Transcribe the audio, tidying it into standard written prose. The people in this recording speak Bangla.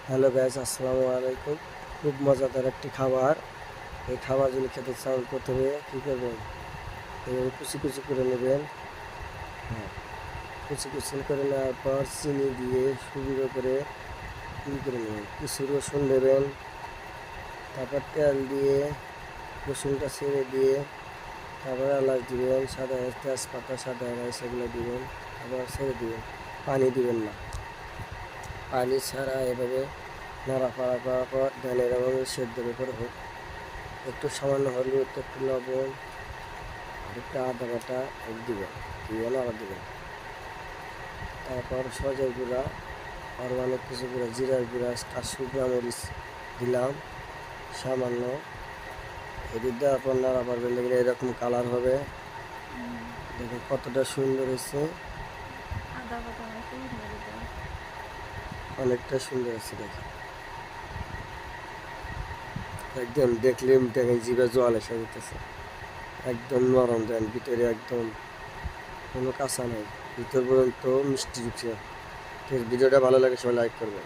হ্যালো গাইস, আসসালামু আলাইকুম। খুব মজাদার একটি খাবার। এই খাবার যদি খেতে চান প্রথমে কী করবেন, এভাবে কুচি কুচি করে নেবেন। হ্যাঁ, কুচি কুচি করে নেওয়ার পর চিনি দিয়ে সুন্দর করে করে নেবেন। কিছু রসুন দেবেন, তারপর তেল দিয়ে রসুনটা ছেড়ে দিয়ে তারপর এলাচ দিবেন, সাদা এলাচ, তেজপাতা, সাদা এলাচ এগুলো দিবেন, আবার ছেড়ে দিবেন। পানি দিবেন না, পানি ছাড়া এভাবে নাড়াপাড়া করার পর ধানের এবং সেদ্ধের উপর হোক একটু সামান্য হলুদ, একটু লবণ, একটু আদা বাটা দিবেন, দিয়ে নাড়া দিবেন। তারপর সজের গুঁড়া আর অনেক কিছু গুঁড়া, জিরার গুঁড়া, কাশ্মীর মরিচ দিলাম সামান্য। এটি দেওয়ার পর নাড়া পারবেন, দেখলে এরকম কালার হবে। দেখুন কতটা সুন্দর হয়েছে, অনেকটা সুন্দর আছে। দেখুন একদম দেখলে দেখেন জিভে জল এসে যেতেছে। একদম নরম, দেন ভিতরে একদম কোনো কাঁচা নাই, ভিতর পর্যন্ত মিষ্টি ঢুকছে। ভিডিওটা ভালো লাগে সবাই লাইক করবেন।